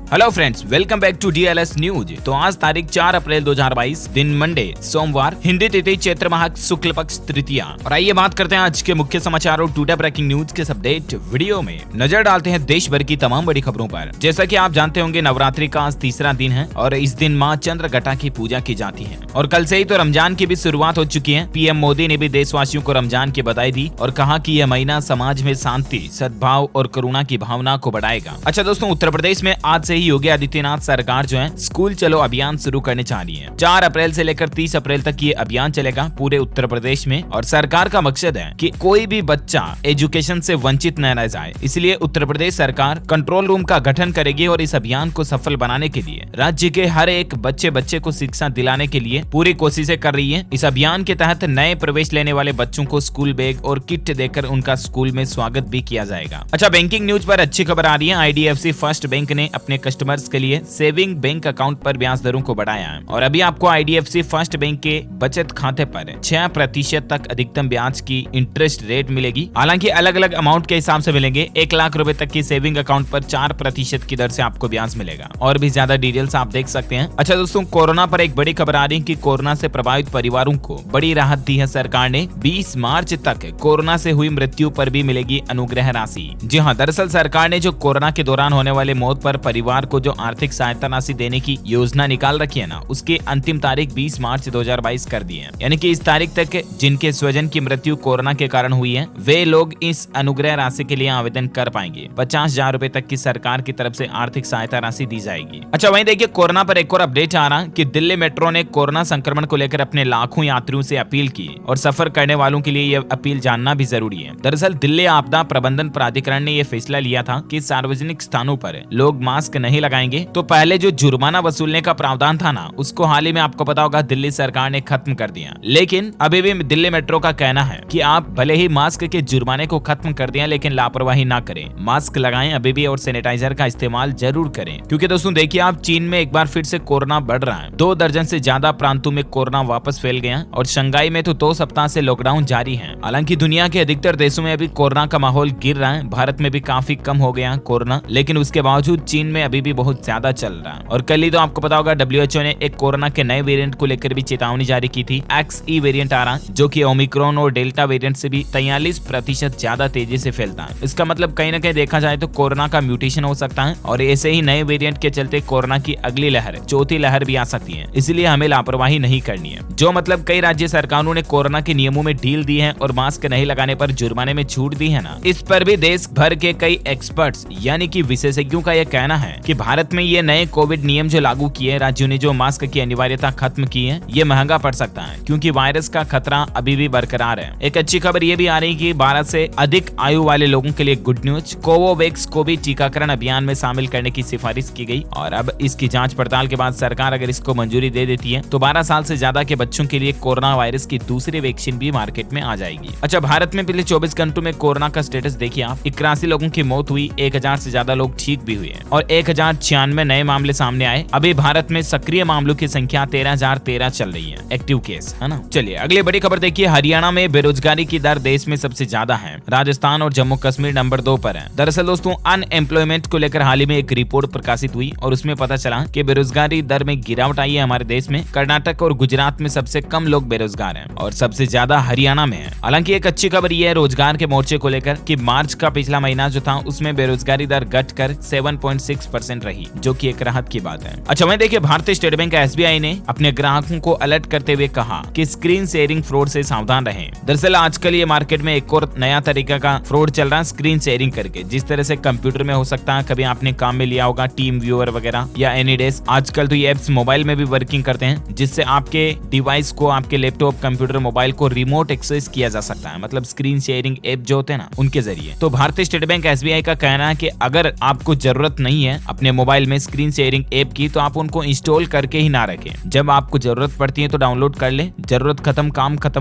Hello friends, welcome back to DLS news. तो आज तारीख 4 अप्रैल 2022, दिन मंडे सोमवार, हिंदी तिथि चैत्र माह शुक्ल पक्ष तृतीया। और आइए बात करते हैं आज के मुख्य समाचार और टुडे ब्रेकिंग न्यूज के अपडेट वीडियो में नजर डालते हैं देश भर की तमाम बड़ी खबरों पर। जैसा कि आप जानते होंगे, नवरात्रि का आज तीसरा दिन है और इस दिन माँ चंद्रघटा की पूजा की जाती है और कल से ही तो रमजान की भी शुरुआत हो चुकी है। पीएम मोदी ने भी देशवासियों को रमजान की बधाई दी और कहा कि यह महीना समाज में शांति, सद्भाव और करुणा की भावना को बढ़ाएगा। अच्छा दोस्तों, उत्तर प्रदेश में आज से ही योगी आदित्यनाथ सरकार जो है स्कूल चलो अभियान शुरू करने जा रही है। 4 अप्रैल से लेकर 30 अप्रैल तक ये अभियान चलेगा पूरे उत्तर प्रदेश में और सरकार का मकसद है कि कोई भी बच्चा एजुकेशन से वंचित न रह जाए। इसलिए उत्तर प्रदेश सरकार कंट्रोल रूम का गठन करेगी और इस अभियान को सफल बनाने के लिए राज्य के हर एक बच्चे को शिक्षा दिलाने के लिए पूरी कोशिशें कर रही है। इस अभियान के तहत नए प्रवेश लेने वाले बच्चों को स्कूल बैग और किट देकर उनका स्कूल में स्वागत भी किया जाएगा। अच्छा, बैंकिंग न्यूज पर अच्छी खबर आ रही है। IDFC फर्स्ट बैंक ने अपने कस्टमर्स के लिए सेविंग बैंक अकाउंट पर ब्याज दरों को बढ़ाया है और अभी आपको IDFC फर्स्ट बैंक के बचत खाते पर 6% तक अधिकतम ब्याज की इंटरेस्ट रेट मिलेगी। हालांकि अलग अलग अमाउंट के हिसाब से मिलेंगे। 1 लाख रुपए तक की सेविंग अकाउंट पर 4% की दर से आपको ब्याज मिलेगा। और भी ज्यादा डिटेल्स आप देख सकते हैं। अच्छा दोस्तों, कोरोना पर एक बड़ी खबर आ रही है कि कोरोना से प्रभावित परिवारों को बड़ी राहत दी है सरकार ने। 20 मार्च तक कोरोना से हुई मृत्यु पर भी मिलेगी अनुग्रह राशि। जी हाँ, दरअसल सरकार ने जो कोरोना के दौरान होने वाले मौत पर परिवार को जो आर्थिक सहायता राशि देने की योजना निकाल रखी है ना, उसकी अंतिम तारीख 20 मार्च 2022 कर दी है। यानी कि इस तारीख तक जिनके स्वजन की मृत्यु कोरोना के कारण हुई है वे लोग इस अनुग्रह राशि के लिए आवेदन कर पाएंगे। 50,000 रुपए तक की सरकार की तरफ से आर्थिक सहायता राशि दी जाएगी। अच्छा, वहीं देखिए कोरोना पर एक और अपडेट आ रहा कि दिल्ली मेट्रो ने कोरोना संक्रमण को लेकर अपने लाखों यात्रियों से अपील की और सफर करने वालों के लिए यह अपील जानना भी जरूरी है। दरअसल दिल्ली आपदा प्रबंधन प्राधिकरण ने यह फैसला लिया था कि सार्वजनिक स्थानों पर लोग मास्क नहीं लगाएंगे तो पहले जो जुर्माना वसूलने का प्रावधान था ना, उसको हाल ही में आपको पता होगा दिल्ली सरकार ने खत्म कर दिया। लेकिन अभी भी दिल्ली मेट्रो का कहना है कि आप भले ही मास्क के जुर्माने को खत्म कर दिया लेकिन लापरवाही ना करें, मास्क लगाएं अभी भी और सैनिटाइजर का इस्तेमाल जरूर करें। क्योंकि दोस्तों देखिए, आप चीन में एक बार फिर से कोरोना बढ़ रहा है। 2 दर्जन से ज्यादा प्रांतों में कोरोना वापस फैल गया और शंघाई में तो 2 सप्ताह से लॉकडाउन जारी है। हालांकि दुनिया के अधिकतर देशों में अभी कोरोना का माहौल गिर रहा है। भारत में भी काफी कम हो गया कोरोना, लेकिन उसके बावजूद चीन में अभी भी बहुत ज्यादा चल रहा है। और कल ही तो आपको पता होगा WHO ने एक कोरोना के नए वेरिएंट को लेकर भी चेतावनी जारी की थी। XE वेरिएंट आ रहा जो कि ओमिक्रॉन और डेल्टा वेरिएंट से भी 43% ज्यादा तेजी से फैलता है। इसका मतलब कहीं ना कहीं देखा जाए तो कोरोना का म्यूटेशन हो सकता है और ऐसे ही नए वेरिएंट के चलते कोरोना की अगली लहर, चौथी लहर भी आ सकती है। इसलिए हमें लापरवाही नहीं करनी है। जो मतलब कई राज्य सरकारों ने कोरोना के नियमों में ढील दी है और मास्क नहीं लगाने पर जुर्माने में छूट दी है ना, इस पर भी देश भर के कई एक्सपर्ट्स यानी कि विशेषज्ञों का यह कहना है कि भारत में ये नए कोविड नियम जो लागू किए, राज्यों ने जो मास्क की अनिवार्यता खत्म की है, ये महंगा पड़ सकता है क्योंकि वायरस का खतरा अभी भी बरकरार है। एक अच्छी खबर ये भी आ रही कि 12 से अधिक आयु वाले लोगों के लिए गुड न्यूज, कोवोवैक्स को भी टीकाकरण अभियान में शामिल करने की सिफारिश की गई और अब इसकी जांच पड़ताल के बाद सरकार अगर इसको मंजूरी दे देती है तो 12 साल से ज्यादा के बच्चों के लिए कोरोना वायरस की दूसरी वैक्सीन भी मार्केट में आ जाएगी। अच्छा, भारत में पिछले 24 घंटों में कोरोना का स्टेटस देखिए आप, 81 लोगों की मौत हुई, 1000 से ज्यादा लोग ठीक भी हुए और 1096 नए मामले सामने आए। अभी भारत में सक्रिय मामलों की संख्या 13,013 चल रही है, एक्टिव केस है ना। चलिए अगली बड़ी खबर देखिए, हरियाणा में बेरोजगारी की दर देश में सबसे ज्यादा है। राजस्थान और जम्मू कश्मीर नंबर 2 पर है। दरअसल दोस्तों, अनएम्प्लॉयमेंट को लेकर हाल ही में एक रिपोर्ट प्रकाशित हुई और उसमें पता चला कि बेरोजगारी दर में गिरावट आई है हमारे देश में। कर्नाटक और गुजरात में सबसे कम लोग बेरोजगार हैं और सबसे ज्यादा हरियाणा में है। हालांकि एक अच्छी खबर यह है रोजगार के मोर्चे को लेकर कि मार्च का पिछला महीना जो था उसमें बेरोजगारी दर घटकर 7.6% रही, जो कि एक राहत की बात है। अच्छा, वहीं देखिए भारतीय स्टेट बैंक SBI ने अपने ग्राहकों को अलर्ट करते हुए कहा कि स्क्रीन शेयरिंग फ्रॉड से सावधान रहें। दरअसल आजकल ये मार्केट में एक और नया तरीका का फ्रॉड चल रहा है, स्क्रीन शेयरिंग करके। जिस तरह से कंप्यूटर में हो सकता है, कभी आपने काम में लिया होगा टीम व्यूअर वगैरह या एनीडेस्क, आजकल तो ये एप्स मोबाइल में भी वर्किंग करते हैं जिससे आपके डिवाइस को, आपके लैपटॉप, कंप्यूटर, मोबाइल को रिमोट एक्सेस किया जा सकता है। मतलब स्क्रीन शेयरिंग ऐप जो होते हैं ना, उनके जरिए। तो भारतीय स्टेट बैंक SBI का कहना है कि अगर आपको जरूरत नहीं है अपने मोबाइल में स्क्रीन शेयरिंग ऐप की तो आप उनको इंस्टॉल करके ही ना रखें। जब आपको जरूरत पड़ती है तो डाउनलोड कर ले, जरूरत खत्म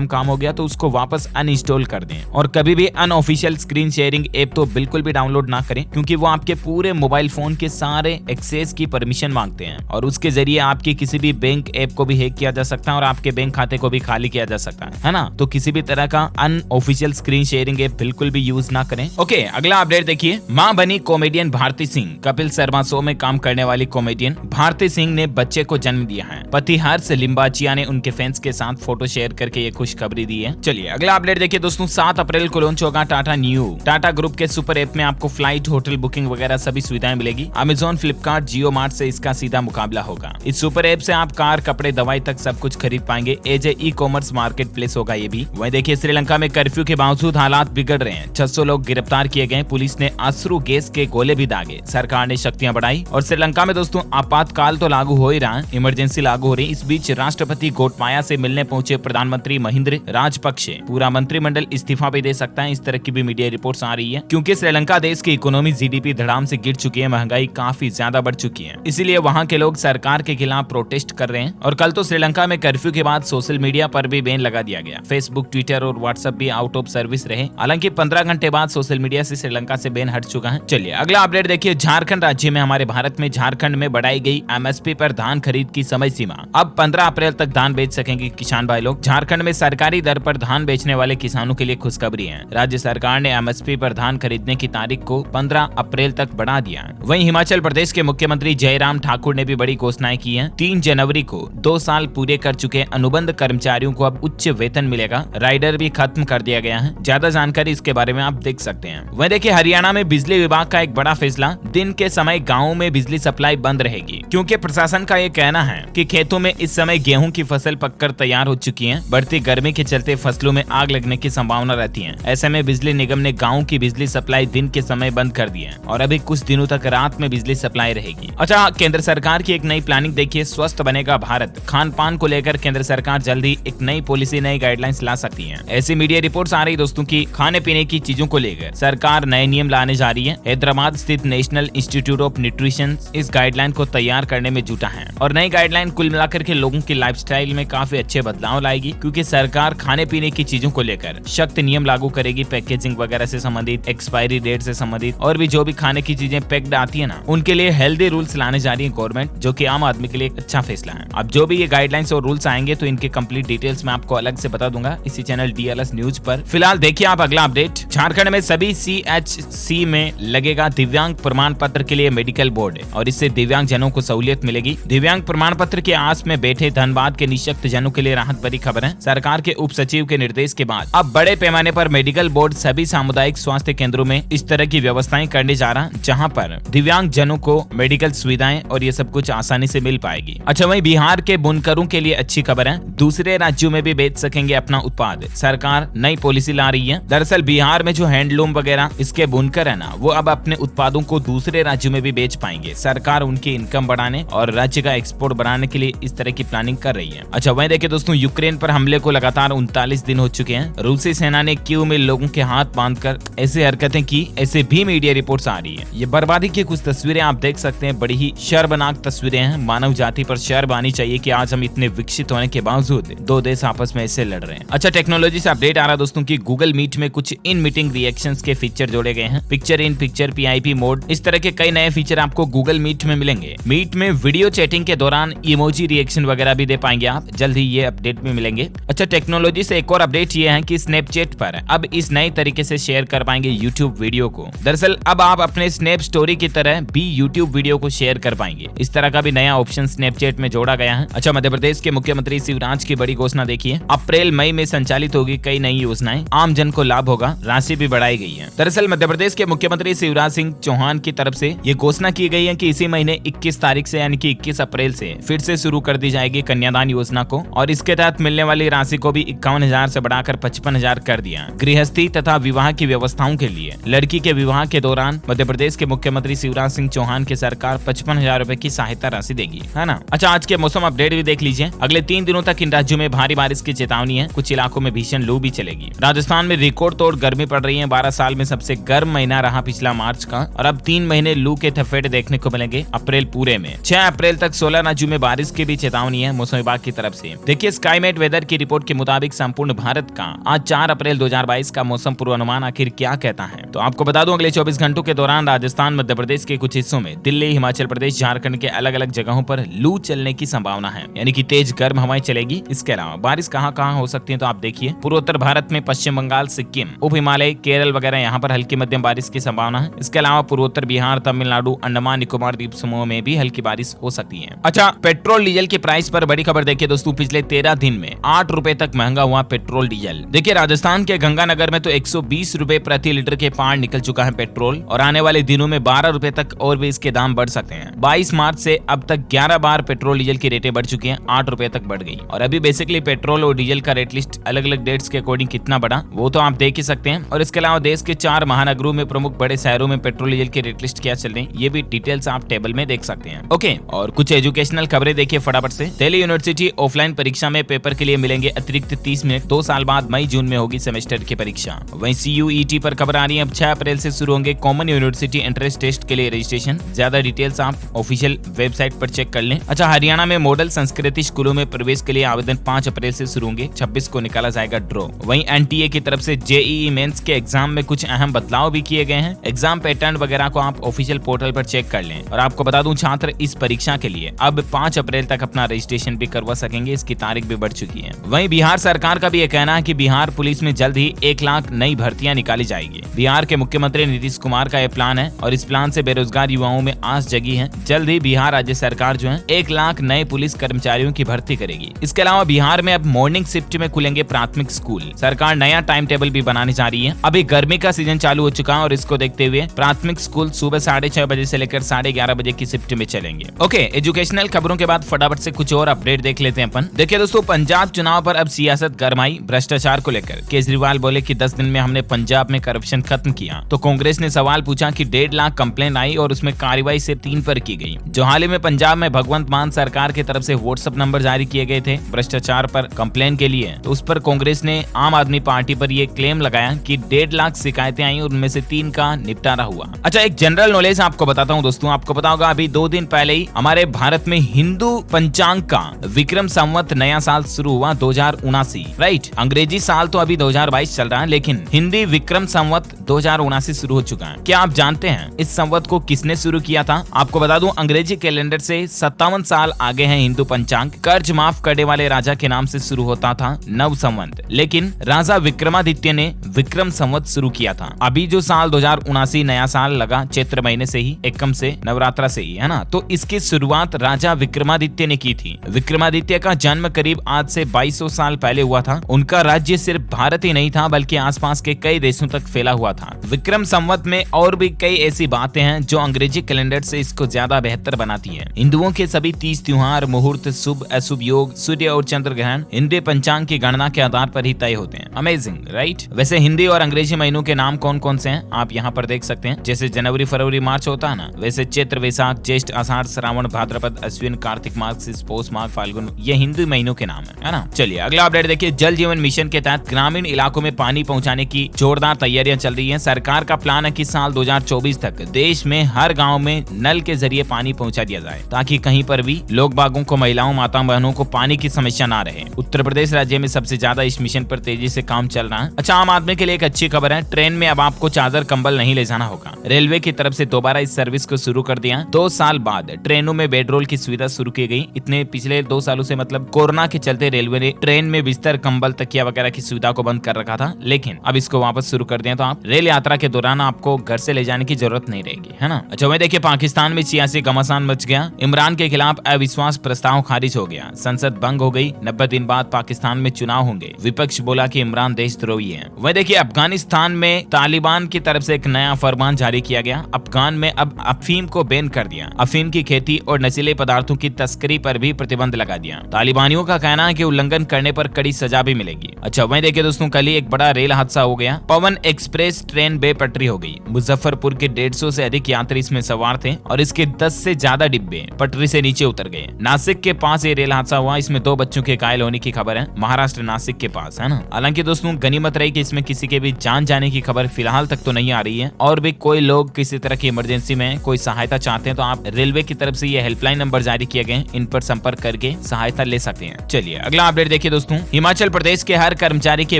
काम हो गया तो उसको वापस अनइंस्टॉल कर दें। और कभी भी अनऑफिशियल स्क्रीन शेयरिंग ऐप तो बिल्कुल भी डाउनलोड ना करें क्योंकि वो आपके पूरे मोबाइल फोन के सारे एक्सेस की परमिशन मांगते हैं और उसके जरिए आपके किसी भी बैंक ऐप को भी हैक किया जा सकता है और आपके बैंक खाते को भी खाली किया जा सकता है ना। तो किसी भी तरह का अनऑफिशियल स्क्रीन शेयरिंग ऐप बिल्कुल भी यूज ना करें। ओके, अगला अपडेट देखिए, मां बनी comedian Bharti Singh, Kapil Sharma drama show में काम करने वाली कॉमेडियन भारती सिंह ने बच्चे को जन्म दिया है। पति हर्ष लिम्बाचिया ने उनके फैंस के साथ फोटो शेयर करके ये खुशखबरी दी है। चलिए अगला अपडेट देखिए दोस्तों, 7 अप्रैल को लॉन्च होगा टाटा न्यू। टाटा ग्रुप के सुपर ऐप में आपको फ्लाइट, होटल बुकिंग वगैरह सभी सुविधाएं मिलेगी। अमेजॉन, फ्लिपकार्ट, जियो मार्ट से इसका सीधा मुकाबला होगा। इस सुपर ऐप से आप कार, कपड़े, दवाई तक सब कुछ खरीद पाएंगे। As a e commerce marketplace होगा ये भी। वहीं देखिए श्रीलंका में कर्फ्यू के बावजूद हालात बिगड़ रहे हैं। 600 लोग गिरफ्तार किए गए। पुलिस ने अश्रु गैस के गोले भी दागे। सरकार ने शक्तियां बढ़ाई और श्रीलंका में दोस्तों आपातकाल तो लागू हो ही रहा है, इमरजेंसी लागू हो रही। इस बीच राष्ट्रपति गोटबाया से मिलने पहुंचे प्रधानमंत्री महिंद्र राजपक्षे। पूरा मंत्रिमंडल इस्तीफा भी दे सकता है, इस तरह की भी मीडिया रिपोर्ट्स आ रही है, क्योंकि श्रीलंका देश की इकोनॉमी जीडीपी धड़ाम से गिर चुकी है, महंगाई काफी ज्यादा बढ़ चुकी है। इसीलिए वहां के लोग सरकार के खिलाफ प्रोटेस्ट कर रहे हैं। और कल तो श्रीलंका में कर्फ्यू के बाद सोशल मीडिया पर भी बैन लगा दिया गया। फेसबुक, ट्विटर और व्हाट्सएप भी आउट ऑफ सर्विस रहे। हालांकि 15 घंटे बाद सोशल मीडिया से श्रीलंका से बैन हट चुका है। चलिए अगला अपडेट देखिए, झारखंड राज्य में, हमारे भारत में झारखंड में बढ़ाई गई एमएसपी पर धान खरीद की समय सीमा। अब 15 अप्रैल तक धान बेच सकेंगे किसान भाई लोग। झारखंड में सरकारी दर पर धान बेचने वाले किसानों के लिए खुशखबरी है। राज्य सरकार ने एमएसपी पर धान खरीदने की तारीख को 15 अप्रैल तक बढ़ा दिया है। वहीं हिमाचल प्रदेश के मुख्यमंत्री जयराम ठाकुर ने भी बड़ी घोषणाएं की हैं। 3 जनवरी को 2 साल पूरे कर चुके अनुबंध कर्मचारियों को अब उच्च वेतन मिलेगा। राइडर भी खत्म कर दिया गया है। ज्यादा जानकारी इसके बारे में आप देख सकते हैं। वहीं देखिए हरियाणा में बिजली विभाग का एक बड़ा फैसला, दिन के समय गाँवों में बिजली सप्लाई बंद रहेगी, क्योंकि प्रशासन का ये कहना है कि खेतों में इस समय गेहूं की फसल पककर तैयार हो चुकी है। बढ़ती गर्मी के चलते फसलों में आग लगने की संभावना रहती है। ऐसे में बिजली निगम ने गाँव की बिजली सप्लाई दिन के समय बंद कर दी है और अभी कुछ दिनों तक रात में बिजली सप्लाई रहेगी। अच्छा, केंद्र सरकार की एक नई प्लानिंग देखिए, स्वस्थ बनेगा भारत। खान पान को लेकर केंद्र सरकार जल्द ही एक नई पॉलिसी, नई गाइडलाइंस ला सकती है। ऐसी मीडिया रिपोर्ट्स आ रही दोस्तों की खाने पीने की चीजों को लेकर सरकार नए नियम लाने जा रही है। हैदराबाद स्थित नेशनल इंस्टीट्यूट ऑफ न्यूट्रिशन इस गाइडलाइन को तैयार करने में जुटा है और नई गाइडलाइन कुल मिलाकर के लोगों की लाइफस्टाइल में काफी अच्छे बदलाव लाएगी, क्योंकि सरकार खाने पीने की चीजों को लेकर सख्त नियम लागू करेगी। पैकेजिंग वगैरह से संबंधित, एक्सपायरी डेट से संबंधित और भी जो भी खाने की चीजें पैक्ड आती है ना, उनके लिए हेल्दी रूल्स लाने जा रही है गवर्नमेंट, जो कि आम आदमी के लिए एक अच्छा फैसला है। अब जो भी ये गाइडलाइंस और रूल्स आएंगे तो इनके कंप्लीट डिटेल्स मैं आपको अलग से बता दूंगा इसी चैनल डीएलएस न्यूज पर। फिलहाल देखिए आप अगला अपडेट, झारखंड में सभी सीएचसी में लगेगा दिव्यांग प्रमाण पत्र के लिए मेडिकल बोर्ड और इससे दिव्यांग जनों को सहूलियत मिलेगी। दिव्यांग प्रमाण पत्र के आस में बैठे धनबाद के निःशक्त जनों के लिए राहत भरी खबर है। सरकार के उप सचिव के निर्देश के बाद अब बड़े पैमाने पर मेडिकल बोर्ड सभी सामुदायिक स्वास्थ्य केंद्रों में इस तरह की व्यवस्थाएं करने जा रहा, जहां पर दिव्यांग जनों को मेडिकल सुविधाएं और ये सब कुछ आसानी से मिल पाएगी। अच्छा, वहीं बिहार के बुनकरों के लिए अच्छी खबर है, दूसरे राज्यों में भी बेच सकेंगे अपना उत्पाद। सरकार नई पॉलिसी ला रही है। दरअसल बिहार में जो हैंडलूम वगैरह इसके बुनकर है ना, वो अब अपने उत्पादों को दूसरे राज्यों में भी बेच पाएंगे। सरकार उनकी इनकम बढ़ाने और राज्य का एक्सपोर्ट बढ़ाने के लिए इस तरह की प्लानिंग कर रही है। अच्छा, वहीं देखिए दोस्तों, यूक्रेन पर हमले को लगातार 39 दिन हो चुके हैं। रूसी सेना ने कीव में लोगों के हाथ बांधकर ऐसी हरकतें की, ऐसे भी मीडिया रिपोर्ट्स आ रही है। ये बर्बादी की कुछ तस्वीरें आप देख सकते हैं, बड़ी ही शर्मनाक तस्वीरें हैं। मानव जाति पर शर्म आनी चाहिए कि आज हम इतने विकसित होने के बावजूद 2 देश आपस में ऐसे लड़ रहे हैं। अच्छा, टेक्नोलॉजी से अपडेट आ रहा दोस्तों की गूगल मीट में कुछ इन मीटिंग रिएक्शंस के फीचर जोड़े गए हैं। Picture in picture, PIP mode, इस तरह के कई नए फीचर आपको गूगल मीट में मिलेंगे। मीट में वीडियो चैटिंग के दौरान इमोजी रिएक्शन वगैरह भी दे पाएंगे आप, जल्द ही ये अपडेट भी मिलेंगे। अच्छा, टेक्नोलॉजी से एक और अपडेट ये है कि स्नैपचैट पर अब इस नए तरीके से शेयर कर पाएंगे यूट्यूब वीडियो को। दरअसल अब आप अपने स्नैप स्टोरी की तरह भी यूट्यूब वीडियो को शेयर कर पाएंगे। इस तरह का भी नया ऑप्शन स्नैपचैट में जोड़ा गया है। अच्छा, मध्य प्रदेश के मुख्यमंत्री शिवराज की बड़ी घोषणा देखिए, अप्रैल मई में संचालित होगी कई नई योजनाएं, आम जन को लाभ होगा, राशि भी बढ़ाई गई है। दरअसल मध्य प्रदेश के मुख्यमंत्री शिवराज सिंह चौहान की तरफ से ये घोषणा की गई है कि इसी महीने 21 तारीख से यानी कि 21 अप्रैल से फिर से शुरू कर दी जाएगी कन्यादान योजना को, और इसके तहत मिलने वाली राशि को भी 51,000 से बढ़ाकर 55,000 कर दिया। गृहस्थी तथा विवाह की व्यवस्थाओं के लिए लड़की के विवाह के दौरान मध्य प्रदेश के मुख्यमंत्री शिवराज सिंह चौहान की सरकार 55,000 रुपए की सहायता राशि देगी, है ना। अच्छा, आज के मौसम अपडेट भी देख लीजिए। अगले 3 दिनों तक इन राज्यों में भारी बारिश की चेतावनी है, कुछ इलाकों में भीषण लू भी चलेगी। राजस्थान में रिकॉर्ड तोड़ गर्मी पड़ रही है, 12 साल में सबसे गर्म महीना रहा पिछला मार्च का, और अब 3 महीने लू के थपेड़े देखने को मिलेंगे अप्रैल पूरे में। 6 अप्रैल तक 16 राज्यों में बारिश की भी चेतावनी है मौसम विभाग की तरफ से। देखिए स्काईमेट वेदर की रिपोर्ट के मुताबिक संपूर्ण भारत का आज 4 अप्रैल 2022 का मौसम पूर्वानुमान आखिर क्या कहता है, तो आपको बता दूं अगले 24 घंटों के दौरान राजस्थान, मध्य प्रदेश के कुछ हिस्सों में, दिल्ली, हिमाचल प्रदेश, झारखंड के अलग अलग जगहों पर लू चलने की संभावना है, यानी कि तेज गर्म हवाएं चलेगी। इसके अलावा बारिश कहां कहां हो सकती है तो आप देखिए, पूर्वोत्तर भारत में पश्चिम बंगाल, सिक्किम, उप हिमालय, केरल वगैरह यहाँ पर हल्की मध्यम बारिश की संभावना है। इसके अलावा पूर्वोत्तर बिहार, तमिलनाडु, तमिलनाडु, अंडमान निकोबार द्वीप समूह में भी हल्की बारिश हो सकती है। अच्छा, पेट्रोल डीजल की प्राइस पर बड़ी खबर देखिए दोस्तों, पिछले 13 दिन में 8 रुपए तक महंगा हुआ पेट्रोल डीजल। देखिए राजस्थान के गंगानगर में तो 120 रुपए प्रति लीटर के पार निकल चुका है पेट्रोल, और आने वाले दिनों में 12 रुपए तक और भी इसके दाम बढ़ सकते हैं। 22 मार्च से अब तक 11 बार पेट्रोल डीजल की रेटें बढ़ चुकी हैं, 8 रुपए तक बढ़ गई। और अभी बेसिकली पेट्रोल और डीजल का रेट लिस्ट अलग अलग डेट्स के अकॉर्डिंग कितना बढ़ा वो तो आप देख ही सकते हैं। और इसके अलावा देश के 4 महानगरों में प्रमुख बड़े शहरों में पेट्रोल डीजल की रेट लिस्ट क्या चल रही है, ये भी डिटेल्स आप टेबल में देख सकते हैं। ओके, और कुछ एजुकेशनल खबरें देखिए फटाफट से। दिल्ली यूनिवर्सिटी ऑफलाइन परीक्षा में पेपर के लिए मिलेंगे अतिरिक्त 30 मिनट। 2 साल बाद मई जून में होगी सेमेस्टर की परीक्षा। वहीं CUET पर खबर आ रही है, अब 6 अप्रैल से शुरू होंगे कॉमन यूनिवर्सिटी एंट्रेंस टेस्ट के लिए रजिस्ट्रेशन। ज्यादा डिटेल्स आप ऑफिशियल वेबसाइट पर चेक कर लें। अच्छा, हरियाणा में मॉडल संस्कृति स्कूलों में प्रवेश के लिए आवेदन 5 अप्रैल से शुरू होंगे, 26 को निकाला जाएगा ड्रॉ। वहीं NTA की तरफ से JEE मेंस के एग्जाम में कुछ अहम बदलाव भी किए गए हैं। एग्जाम पैटर्न वगैरह को आप ऑफिशियल पोर्टल पर चेक कर लें। और आपको बता दूं, छात्र इस परीक्षा के लिए अब 5 अप्रैल तक अपना रजिस्ट्रेशन भी करवा सकेंगे, इसकी तारीख भी बढ़ चुकी है। वहीं बिहार सरकार का भी यह कहना है कि बिहार पुलिस में जल्द ही 1 लाख नई भर्तियां निकाली जाएगी। बिहार के मुख्यमंत्री नीतीश कुमार का यह प्लान है और इस प्लान से बेरोजगार युवाओं में आस जगी है। जल्द ही बिहार राज्य सरकार जो है 1 लाख नए पुलिस कर्मचारियों की भर्ती करेगी। इसके अलावा बिहार में अब मॉर्निंग शिफ्ट में खुलेंगे प्राथमिक स्कूल। सरकार नया टाइम टेबल भी बनाने जा रही है। अभी गर्मी का सीजन चालू हो चुका है और इसको देखते हुए प्राथमिक स्कूल सुबह 6:30 बजे से लेकर 11:30 बजे की शिफ्ट में चलेंगे। ओके, एजुकेशनल खबरों के बाद फटाफट से कुछ और अपडेट देख लेते हैं अपन। देखिए दोस्तों, पंजाब चुनाव पर अब सियासत गरमाई भ्रष्टाचार को लेकर। केजरीवाल बोले कि 10 दिन में हमने पंजाब में करप्शन खत्म किया, तो कांग्रेस ने सवाल पूछा कि 1.5 लाख कंप्लेंट आई और उसमें कार्रवाई सिर्फ 3 पर की गई। जो हाल ही में पंजाब में भगवंत मान सरकार की तरफ से व्हाट्सएप नंबर जारी किए गए थे भ्रष्टाचार पर कंप्लेन के लिए, तो उस पर कांग्रेस ने आम आदमी पार्टी पर यह क्लेम लगाया कि 1.5 लाख शिकायतें आई और उनमें से 3 का निपटारा हुआ। अच्छा, एक जनरल नॉलेज आपको बताता हूं दोस्तों, आपको पता होगा अभी 2 दिन पहले ही हमारे भारत में हिंदू पंचांग का विक्रम संवत नया साल शुरू हुआ 2079, राइट। अंग्रेजी साल तो अभी 2022 चल रहा है, लेकिन हिंदी विक्रम संवत 2079 शुरू हो चुका है। क्या आप जानते हैं इस संवत को किसने शुरू किया था? आपको बता दूं, अंग्रेजी कैलेंडर से 57 साल आगे है हिंदू पंचांग। कर्ज माफ करने वाले राजा के नाम से शुरू होता था नव संवत, लेकिन राजा विक्रमादित्य ने विक्रम संवत शुरू किया था। अभी जो साल 2079 नया साल लगा चैत्र महीने से ही, एकम से, नवरात्रा से ही, है ना। तो इसकी शुरुआत राजा विक्रमादित्य ने की थी। विक्रमादित्य का जन्म करीब आज से 2200 साल पहले हुआ था। उनका राज्य सिर्फ भारत ही नहीं था बल्कि आसपास के कई देशों तक फैला हुआ था। विक्रम संवत में और भी कई ऐसी बातें हैं जो अंग्रेजी कैलेंडर से इसको ज्यादा बेहतर बनाती है। हिंदुओं के सभी 30 त्योहार, मुहूर्त, शुभ अशुभ योग, सूर्य और चंद्र ग्रहण हिंदी पंचांग की गणना के आधार पर ही तय होते हैं। Amazing, right. वैसे हिंदी और अंग्रेजी महीनों के नाम कौन कौन से हैं आप यहाँ पर देख सकते हैं। जैसे जनवरी, फरवरी, मार्च होता है ना, वैसे चैत्र, वैशाख, ज्येष्ठ, आषाढ़, श्रावण, भाद्रपद, अश्विन, कार्तिक, मार्गशीर्ष, पौष, माघ, फाल्गुन, ये हिंदी महीनों के नाम है ना। चलिए अगला अपडेट देखिए। जल जीवन मिशन के तहत ग्रामीण इलाकों में पानी पहुंचाने की जोरदार तैयारियां चल रही हैं। सरकार का प्लान है कि साल 2024 तक देश में हर गांव में नल के जरिए पानी पहुंचा दिया जाए, ताकि कहीं पर भी लोग बागों को, महिलाओं, माता बहनों को पानी की समस्या ना रहे। उत्तर प्रदेश राज्य में सबसे ज्यादा इस मिशन पर तेजी से काम चल रहा है। अच्छा, आम आदमी के लिए एक अच्छी खबर है, ट्रेन में अब आपको चादर कंबल नहीं ले जाना होगा। रेलवे की तरफ से दोबारा इस सर्विस को शुरू कर दिया। 2 साल बाद ट्रेनों में बेड रोल की सुविधा शुरू की गई। इतने पिछले 2 सालों से मतलब कोरोना के चलते रेलवे ने ट्रेन में बिस्तर, कंबल, तकिया वगैरह की सुविधा को बंद कर रखा था, लेकिन अब इसको वापस शुरू कर दिया, तो आप रेल यात्रा के दौरान आपको घर से ले जाने की जरूरत नहीं रहेगी, है ना। अच्छा, वहीं देखिए पाकिस्तान में सियासी घमासान मच गया। इमरान के खिलाफ अविश्वास प्रस्ताव खारिज हो गया, संसद भंग हो गई। 90 दिन बाद पाकिस्तान में चुनाव होंगे। विपक्ष बोला कि इमरान देशद्रोही है। वहीं देखिए अफगानिस्तान में तालिबान की तरफ से एक नया फरमान जारी किया गया। अफगान में अब अफीम को बैन कर दिया। अफीम की खेती और नशीले पदार्थों की तस्करी पर भी प्रतिबंध लगा दिया। तालिबानियों का कहना है कि उल्लंघन करने पर कड़ी सजा भी मिलेगी। अच्छा, वहीं देखिए दोस्तों, कल ही एक बड़ा रेल हादसा हो गया। पवन एक्सप्रेस ट्रेन बेपटरी हो गई। मुजफ्फरपुर के 150 से अधिक यात्री इसमें सवार थे और इसके 10 से ज्यादा डिब्बे पटरी से नीचे उतर गए। नासिक के पास ये रेल हादसा हुआ। इसमें 2 बच्चों के घायल होने की खबर है, महाराष्ट्र नासिक के पास, है ना। हालांकि दोस्तों गनीमत रही कि इसमें किसी के भी जान जाने की खबर फिलहाल तक तो नहीं आ रही है। और भी कोई लोग किसी तरह की इमरजेंसी में कोई सहायता चाहते हैं तो आप रेलवे की तरफ से ये हेल्पलाइन नंबर जारी किए गए, इन पर संपर्क करके सहायता ले सकते हैं। चलिए अगला अपडेट देखिए दोस्तों। हिमाचल प्रदेश के हर कर्मचारी के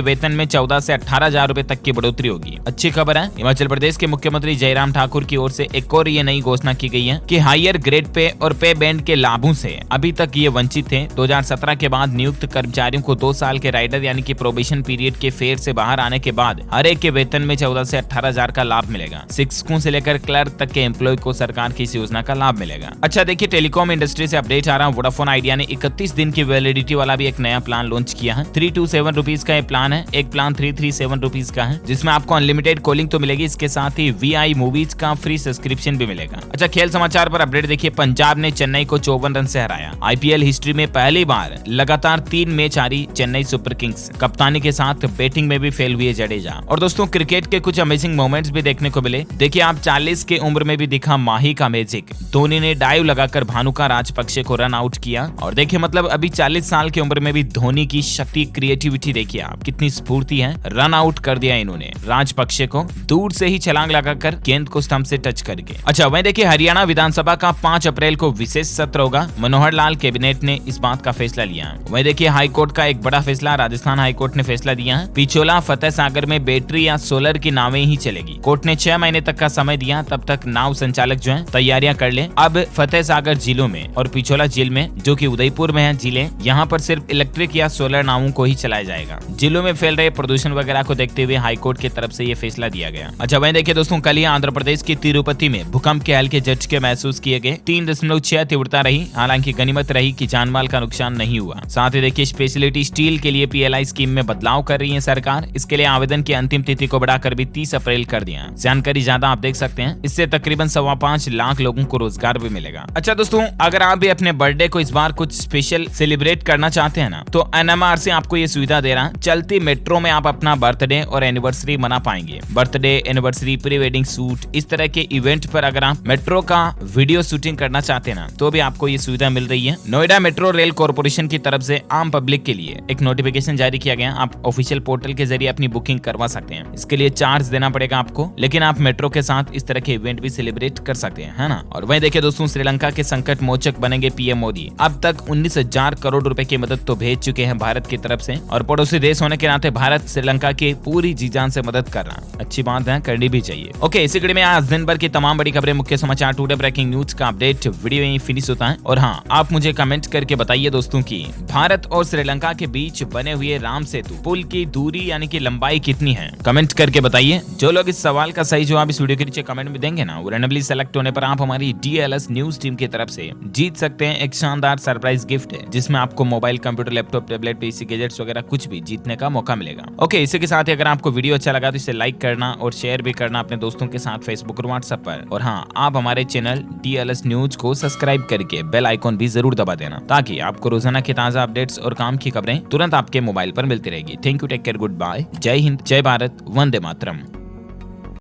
वेतन में 14 से 18,000 रुपए तक की बढ़ोतरी होगी। अच्छी खबर है। हिमाचल प्रदेश के मुख्यमंत्री जयराम ठाकुर की ओर से एक और ये नई घोषणा की गई है कि हायर ग्रेड पे और पे बैंड के लाभों से अभी तक ये वंचित थे। 2017 के बाद नियुक्त कर्मचारियों को 2 साल के राइडर यानी कि प्रोबेशन पीरियड के फेर से बाहर आने के बाद हर एक के वेतन में 14 से 18,000 का लाभ मिलेगा। शिक्षकों से लेकर क्लर्क तक के के एम्प्लॉय को सरकार की इस योजना का लाभ मिलेगा। अच्छा देखिए, टेलीकॉम इंडस्ट्री से अपडेट आ रहा है। वोडाफोन आइडिया ने 31 दिन की वैलिडिटी वाला भी एक नया प्लान लॉन्च किया है। 327 रुपीज का ये प्लान है। एक प्लान 337 रुपीज का है, जिसमें आपको अनलिमिटेड कॉलिंग तो मिलेगी, इसके साथ ही VI मूवीज का फ्री सब्सक्रिप्शन भी मिलेगा। अच्छा खेल समाचार पर अपडेट देखिए, पंजाब ने चेन्नई को 54 रन से हराया। IPL हिस्ट्री में पहली बार लगातार 3 मैच हारी चेन्नई सुपर किंग्स। कप्तानी के साथ बैटिंग में भी फेल हुए जडेजा। और दोस्तों क्रिकेट के कुछ अमेजिंग मोमेंट्स भी देखने को मिले। देखिए आप 40 के उम्र में भी दिखा माही का मैजिक। धोनी ने डाइव लगाकर भानुका राजपक्षे को रन आउट किया। और देखिए मतलब अभी 40 साल की उम्र में भी धोनी की शक्ति, क्रिएटिविटी देखिए आप, कितनी स्फूर्ति है। रन आउट कर दिया इन्होंने राजपक्षे को, दूर से ही छलांग लगाकर गेंद को स्टंप से टच करके। अच्छा वहीं देखिए, हरियाणा विधानसभा का 5 अप्रैल को विशेष सत्र होगा। मनोहर लाल कैबिनेट ने इस बात का फैसला लिया है। वहीं देखिए, हाईकोर्ट का एक बड़ा फैसला, राजस्थान हाईकोर्ट ने फैसला दिया है। पिछोला फतेह सागर में बैटरी या सोलर की नावें ही चलेगी। कोर्ट ने 6 महीने तक का समय दिया, तब तक नाव संचालक जो है तैयारियां कर ले। अब फतेह सागर जिलों में और पिछोला झील में, जो कि उदयपुर में है जिले, यहाँ पर सिर्फ इलेक्ट्रिक या सोलर नावों को ही चलाया जाएगा। जिलों में फैल रहे प्रदूषण वगैरह को देखते हुए हाईकोर्ट की तरफ से ये फैसला दिया गया। अच्छा वहीं देखिए दोस्तों, कल ही आंध्र प्रदेश की तिरुपति में भूकंप के हल्के झटके महसूस किए गए। 3.6 तीव्रता रही। हालांकि गनीमत रही कि जानमाल का नुकसान नहीं हुआ। साथ ही देखिए, स्पेशलिटी स्टील के लिए PLI स्कीम में बदलाव कर रही है सरकार। इसके लिए आवेदन की अंतिम तिथि को बढ़ाकर भी 30 अप्रैल कर दिया। जानकारी ज्यादा आप देख सकते हैं। इससे तकरीबन 5.25 लाख लोगों को रोजगार भी मिलेगा। अच्छा दोस्तों, अगर आप भी अपने बर्थडे को इस बार कुछ स्पेशल सेलिब्रेट करना चाहते हैं ना, तो NMR से आपको ये सुविधा दे रहा है। चलती मेट्रो में आप अपना बर्थडे और एनिवर्सरी मना पाएंगे। Birthday, anniversary, pre wedding shoot, इस तरह के इवेंट पर अगर आप मेट्रो का वीडियो शूटिंग करना चाहते हैं ना, तो भी आपको ये सुविधा मिल रही है। नोएडा मेट्रो रेल कॉर्पोरेशन की तरफ से आम पब्लिक के लिए एक नोटिफिकेशन जारी किया गया। आप ऑफिशियल पोर्टल के जरिए अपनी बुकिंग करवा सकते हैं। इसके लिए चार्ज देना पड़ेगा आपको, लेकिन आप मेट्रो के साथ इस तरह के इवेंट भी सेलिब्रेट कर सकते हैं, है ना। और वहीं देखिए दोस्तों, श्रीलंका के संकट मोचक बनेंगे PM मोदी। अब तक 19,000 करोड़ रुपए की मदद तो भेज चुके हैं भारत की तरफ से, और पड़ोसी देश होने के नाते भारत श्रीलंका की पूरी जी जान से मदद कर रहा है। अच्छी बात है, करनी भी चाहिए। ओके, इसी कड़ी में आज दिन भर की तमाम बड़ी खबरें, मुख्य समाचार, टुडे ब्रेकिंग न्यूज का अपडेट वीडियो यहीं फिनिश होता है। और हाँ, आप मुझे कमेंट करके बताइए दोस्तों की भारत और श्रीलंका के बीच बने हुए राम सेतु पुल की दूरी यानी कि लंबाई कितनी है, कमेंट करके बताइए। जो लोग इस सवाल का सही जवाब इस वीडियो के नीचे कमेंट में देंगे ना, वो रैंडमली सेलेक्ट होने पर आप हमारी DLS न्यूज टीम की तरफ से जीत सकते हैं एक शानदार सरप्राइज गिफ्ट है, जिसमें आपको mobile, computer, laptop, tablet, PC gadgets वगैरह कुछ भी जीतने का मौका मिलेगा। ओके, इसी के साथ ही अगर आपको वीडियो अच्छा लगा तो इसे लाइक करना और शेयर भी करना अपने दोस्तों के साथ फेसबुक और व्हाट्सएप पर। और हाँ, आप हमारे चैनल DLS न्यूज को सब्सक्राइब करके बेल आइकॉन भी जरूर दबा देना, ताकि आपको रोजाना के ताजा अपडेट्स और काम की खबरें तुरंत आपके मोबाइल पर मिलती रहेगी। Thank you, take care, good bye, जय हिंद, जय भारत, वंदे मातरम।